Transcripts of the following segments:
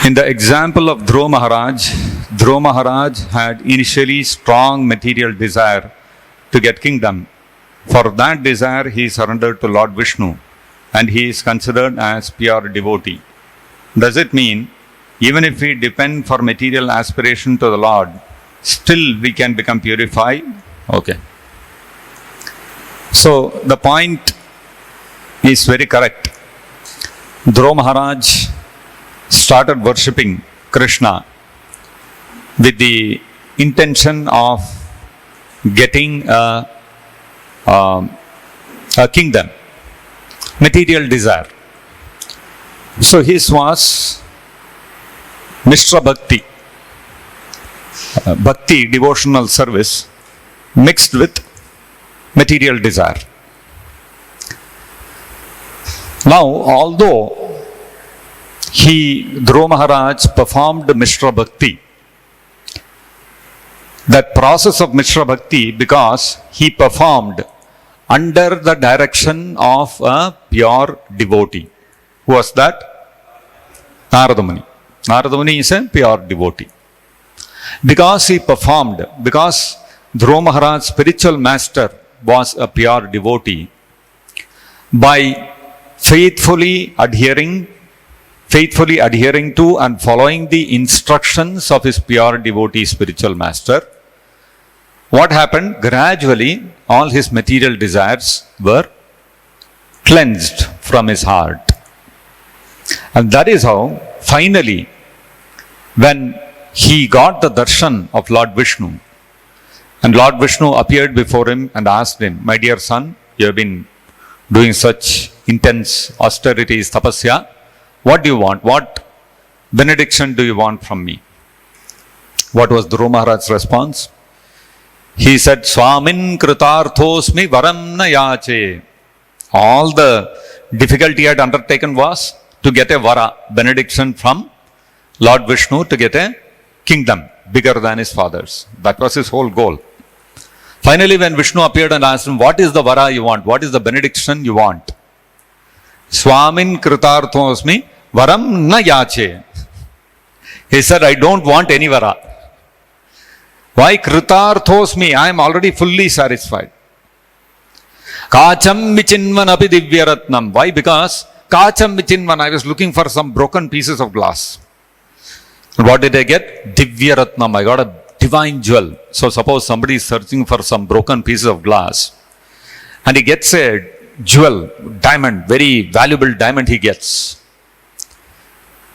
In the example of Dhruva Maharaj had initially strong material desire to get kingdom. For that desire, he surrendered to Lord Vishnu, and he is considered as pure devotee. Does it mean, even if we depend for material aspiration to the Lord, still we can become purified? Okay. So, the point is very correct. Dhruva Maharaj started worshipping Krishna with the intention of getting a kingdom, material desire. So his was Mishra Bhakti, Bhakti, devotional service, mixed with material desire. Now, although Dhruva Maharaj performed Mishra Bhakti, that process of Mishra Bhakti, because he performed under the direction of a pure devotee. Who was that? Narada Muni. Narada Muni is a pure devotee. Because he performed, because Dhruva Maharaj's spiritual master was a pure devotee, by faithfully adhering to and following the instructions of his pure devotee spiritual master, what happened? Gradually, all his material desires were cleansed from his heart. And that is how, finally, when he got the darshan of Lord Vishnu, and Lord Vishnu appeared before him and asked him, "My dear son, you have been doing such intense austerities, tapasya. What do you want? What benediction do you want from me?" What was Dhruva Maharaj's response? He said, "Swamin kritarthosmi varam na yache." All the difficulty he had undertaken was to get a vara, benediction from Lord Vishnu, to get a kingdom bigger than his father's. That was his whole goal. Finally, when Vishnu appeared and asked him, "What is the vara you want? What is the benediction you want?" Swamin kritarthosmi varam na yache. He said, "I don't want any vara." Why? Kritarthosmi, I am already fully satisfied. Kacham vichinvan api divyaratnam. Why? Because kacham vichinvan, I was looking for some broken pieces of glass. What did I get? Divyaratnam, I got a divine jewel. So suppose somebody is searching for some broken pieces of glass, and he gets a jewel, diamond, very valuable diamond he gets.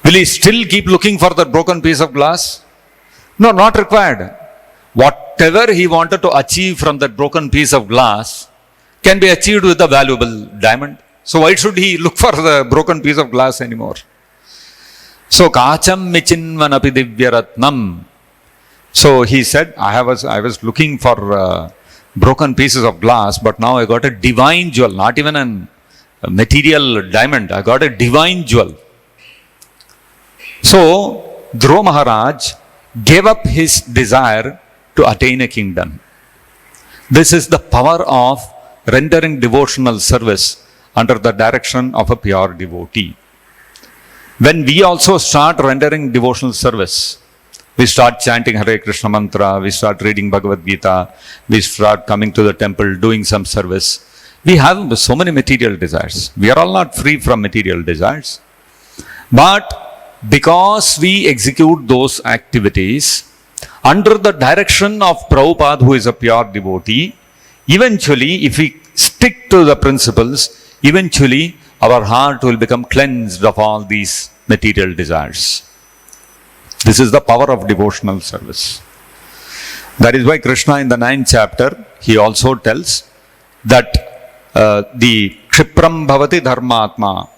Will he still keep looking for that broken piece of glass? No, not required. Whatever he wanted to achieve from that broken piece of glass can be achieved with a valuable diamond. So why should he look for the broken piece of glass anymore? So, kacham michinvanapi divyaratnam. So he said, I was looking for broken pieces of glass, but now I got a divine jewel, not even a material diamond. I got a divine jewel. So, Dhruva Maharaj gave up his desire to attain a kingdom. This is the power of rendering devotional service under the direction of a pure devotee. When we also start rendering devotional service, we start chanting Hare Krishna mantra, we start reading Bhagavad Gita, we start coming to the temple, doing some service. We have so many material desires. We are all not free from material desires. But because we execute those activities under the direction of Prabhupada, who is a pure devotee, eventually, if we stick to the principles, eventually our heart will become cleansed of all these material desires. This is the power of devotional service. That is why Krishna in the 9th chapter, he also tells that the Kshipram bhavati dharmatma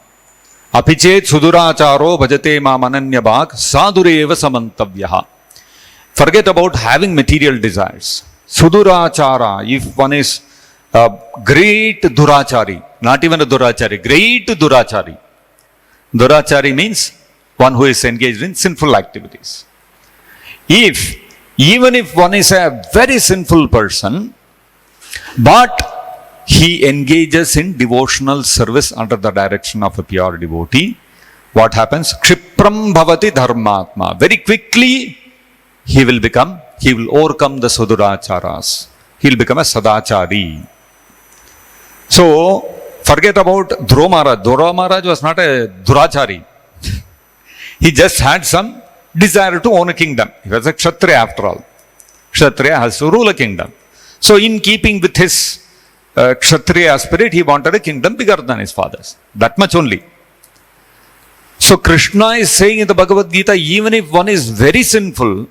apichet suduracharo bhajate mamananya bhak sadureva samantavyaha. Forget about having material desires. Sudurachara, if one is a great durachari, not even a durachari, great durachari. Durachari means one who is engaged in sinful activities. Even if one is a very sinful person, but he engages in devotional service under the direction of a pure devotee, what happens? Kshipram Kshipram bhavati dharmatma. Very quickly he will overcome the suduracharas. He will become a sadachari. So, forget about Dhruva Maharaj. Dhruva Maharaj was not a durachari. He just had some desire to own a kingdom. He was a Kshatriya after all. Kshatriya has to rule a kingdom. So, in keeping with his Kshatriya spirit, he wanted a kingdom bigger than his father's. That much only. So, Krishna is saying in the Bhagavad Gita, even if one is very sinful,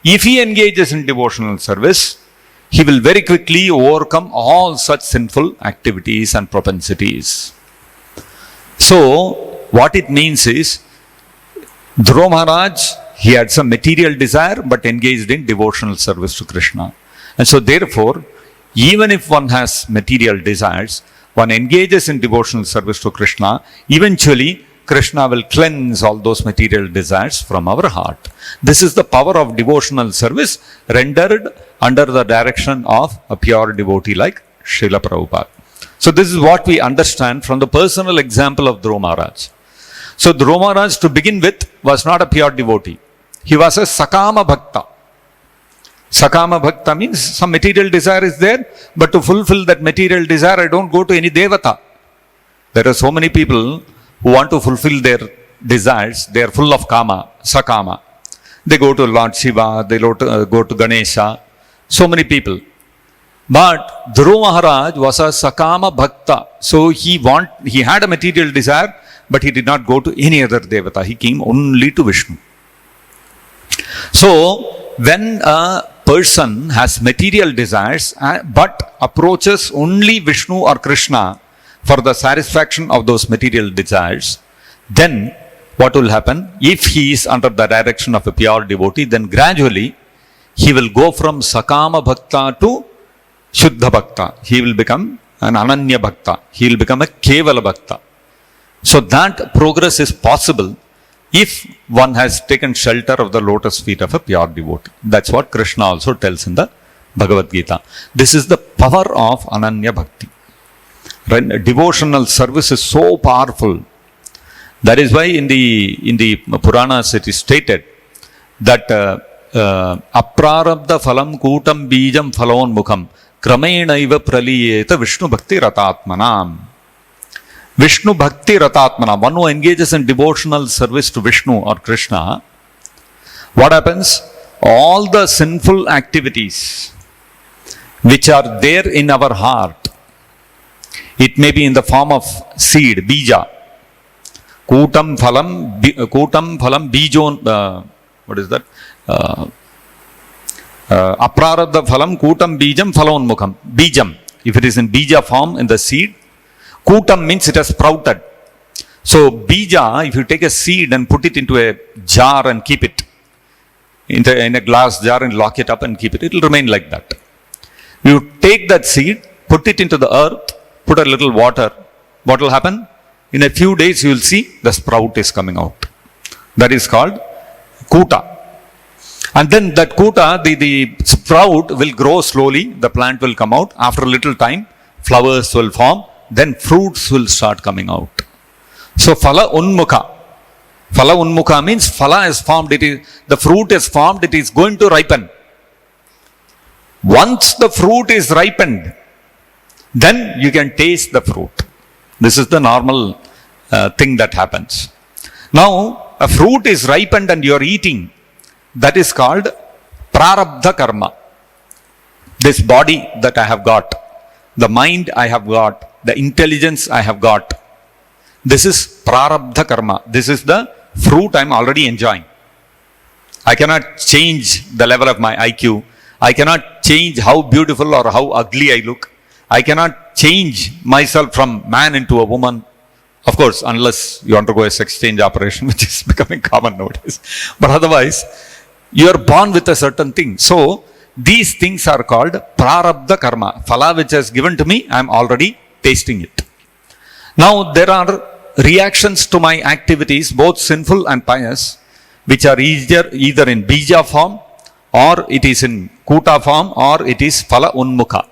if he engages in devotional service, he will very quickly overcome all such sinful activities and propensities. So, what it means is, Dhruva Maharaj, he had some material desire but engaged in devotional service to Krishna. And so, therefore, even if one has material desires, one engages in devotional service to Krishna, eventually Krishna will cleanse all those material desires from our heart. This is the power of devotional service rendered under the direction of a pure devotee like Srila Prabhupada. So this is what we understand from the personal example of Dhruva Maharaj. So Dhruva Maharaj, to begin with, was not a pure devotee. He was a Sakama Bhakta. Sakama Bhakta means some material desire is there, but to fulfill that material desire, I don't go to any Devata. There are so many people who want to fulfill their desires. They are full of kama, sakama. They go to Lord Shiva, they go to Ganesha. So many people. But Dhruva Maharaj was a Sakama Bhakta. So he had a material desire, but he did not go to any other Devata. He came only to Vishnu. So, when a person has material desires, but approaches only Vishnu or Krishna for the satisfaction of those material desires, then what will happen? If he is under the direction of a pure devotee, then gradually he will go from Sakama Bhakta to Shuddha Bhakta. He will become an Ananya Bhakta. He will become a Kevala Bhakta. So that progress is possible if one has taken shelter of the lotus feet of a pure devotee. That's what Krishna also tells in the Bhagavad Gita. This is the power of Ananya Bhakti. Devotional service is so powerful. That is why in the Puranas it is stated that aprarabdha phalam kutam bijam phalon mukham kramenaiva praliyeta Vishnu Bhakti Ratatmanam. Vishnu Bhakti Ratatmana, one who engages in devotional service to Vishnu or Krishna, what happens? All the sinful activities which are there in our heart, it may be in the form of seed, bija. Kutam phalam bijon, what is that? Aprarabdha phalam kutam bijam phalon mukham. Bijam, if it is in bija form in the seed, Kutam means it has sprouted. So, bija, if you take a seed and put it into a jar and keep it in a glass jar and lock it up and keep it, it will remain like that. You take that seed, put it into the earth, put a little water, what will happen? In a few days you will see the sprout is coming out. That is called kuta. And then that kuta, the sprout will grow slowly, the plant will come out. After a little time, flowers will form. Then fruits will start coming out. So, phala unmukha. Phala unmukha means phala is formed, the fruit is formed, it is going to ripen. Once the fruit is ripened, then you can taste the fruit. This is the normal thing that happens. Now, a fruit is ripened and you are eating. That is called prarabdha karma. This body that I have got, the mind I have got, the intelligence I have got. This is prarabdha karma. This is the fruit I am already enjoying. I cannot change the level of my IQ. I cannot change how beautiful or how ugly I look. I cannot change myself from man into a woman. Of course, unless you undergo a sex change operation, which is becoming common nowadays. But otherwise, you are born with a certain thing. So, these things are called prarabdha karma. Phala which has given to me, I am already tasting it. Now there are reactions to my activities, both sinful and pious, which are either in bija form, or it is in kuta form, or it is phala unmukha.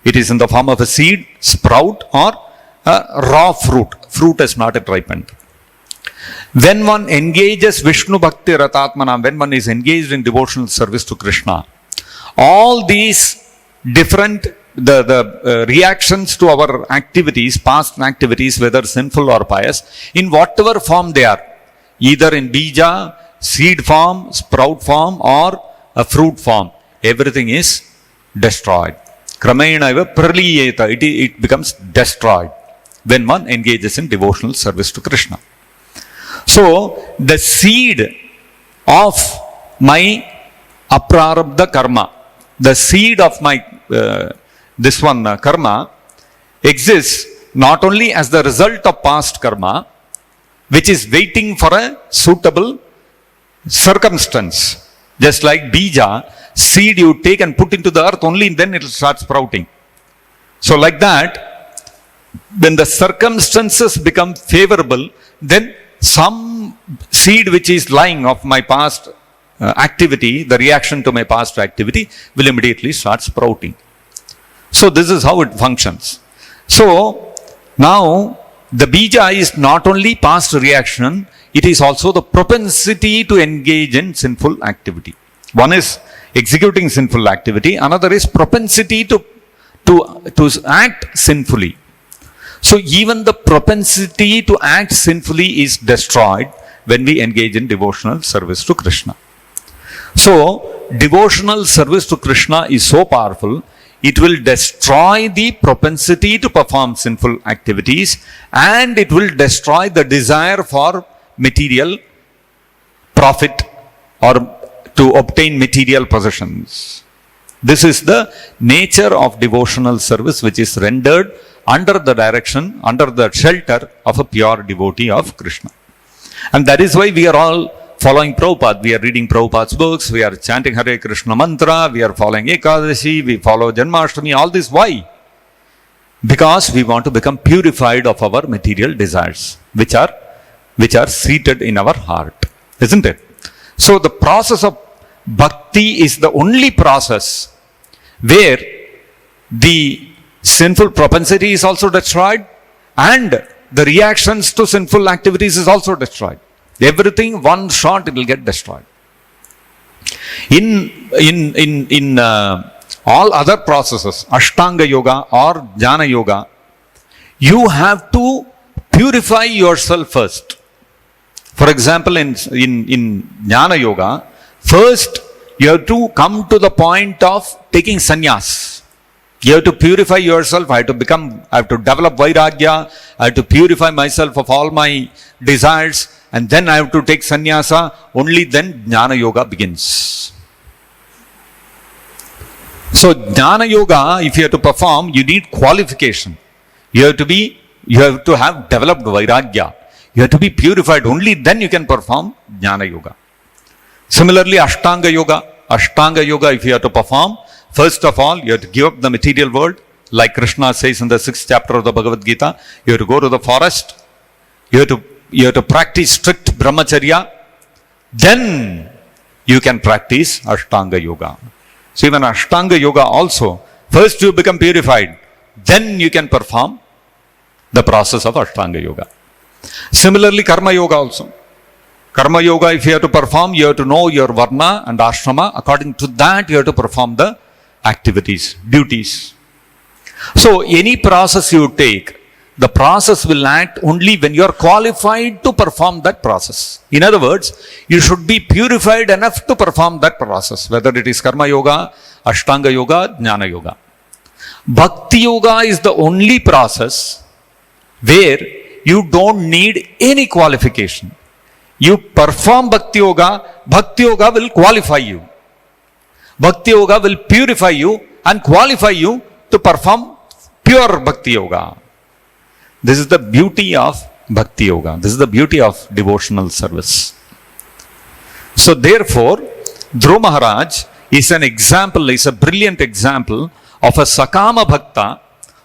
It is in the form of a seed, sprout, or a raw fruit. Fruit has not yet ripened. When one engages Vishnu Bhakti Ratatmanam, when one is engaged in devotional service to Krishna, all these different reactions to our activities, past activities, whether sinful or pious, in whatever form they are, either in bija, seed form, sprout form, or a fruit form, everything is destroyed. Kramena eva praliyeta, it becomes destroyed when one engages in devotional service to Krishna. So, the seed of my aprarabdha karma, the seed of my karma exists not only as the result of past karma, which is waiting for a suitable circumstance. Just like bija, seed you take and put into the earth, only then it will start sprouting. So like that, when the circumstances become favorable, then some seed which is lying of my past activity, the reaction to my past activity, will immediately start sprouting. So this is how it functions. So now the bija is not only past reaction, it is also the propensity to engage in sinful activity. One is executing sinful activity, another is propensity to act sinfully. So even the propensity to act sinfully is destroyed when we engage in devotional service to Krishna. So devotional service to Krishna is so powerful, it will destroy the propensity to perform sinful activities, and it will destroy the desire for material profit or to obtain material possessions. This is the nature of devotional service, which is rendered under the direction, under the shelter of a pure devotee of Krishna. And that is why we are all following Prabhupada. We are reading Prabhupada's books, we are chanting Hare Krishna mantra, we are following Ekadashi, we follow Janmashtami. All this why? Because we want to become purified of our material desires, which are seated in our heart. Isn't it? So the process of bhakti is the only process where the sinful propensity is also destroyed and the reactions to sinful activities is also destroyed. Everything, one shot, it will get destroyed. In all other processes, Ashtanga Yoga or Jnana Yoga, you have to purify yourself first. For example, in Jnana Yoga, first you have to come to the point of taking sannyas. You have to purify yourself. I have to develop vairagya. I have to purify myself of all my desires. And then I have to take sannyasa. Only then Jnana Yoga begins. So Jnana Yoga, if you have to perform, you need qualification. You have to have developed vairagya. You have to be purified. Only then you can perform Jnana Yoga. Similarly, Ashtanga Yoga. Ashtanga Yoga, if you have to perform, first of all, you have to give up the material world. Like Krishna says in the 6th chapter of the Bhagavad Gita, you have to go to the forest. You have to practice strict brahmacharya. Then you can practice Ashtanga Yoga. So even Ashtanga Yoga also, first you become purified. Then you can perform the process of Ashtanga Yoga. Similarly, Karma Yoga also. Karma Yoga, if you have to perform, you have to know your varna and ashrama. According to that, you have to perform the activities, duties. So, any process you take, the process will act only when you are qualified to perform that process. In other words, you should be purified enough to perform that process, whether it is Karma Yoga, Ashtanga Yoga, Jnana Yoga. Bhakti Yoga is the only process where you don't need any qualification. You perform Bhakti Yoga will qualify you. Bhakti Yoga will purify you and qualify you to perform pure Bhakti Yoga. This is the beauty of Bhakti Yoga. This is the beauty of devotional service. So therefore, Dhruva Maharaj is a brilliant example of a Sakama Bhakta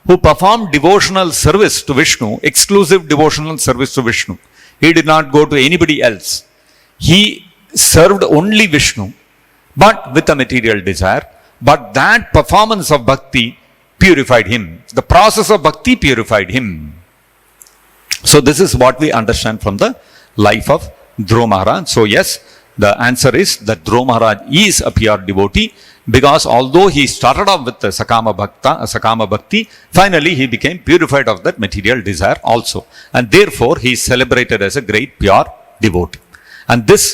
who performed devotional service to Vishnu, exclusive devotional service to Vishnu. He did not go to anybody else. He served only Vishnu, but with a material desire. But that performance of bhakti purified him. The process of bhakti purified him. So this is what we understand from the life of Dhruva Maharaj. So yes, the answer is that Dhruva Maharaj is a pure devotee, because although he started off with the Sakama Bhakti, finally he became purified of that material desire also. And therefore he is celebrated as a great pure devotee. And this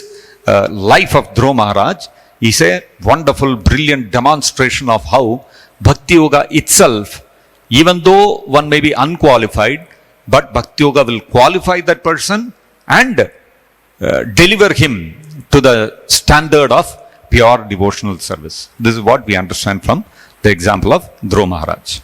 life of Dhruva Maharaj is a wonderful, brilliant demonstration of how Bhakti Yoga itself, even though one may be unqualified, but Bhakti Yoga will qualify that person and deliver him to the standard of pure devotional service. This is what we understand from the example of Dhruva Maharaj.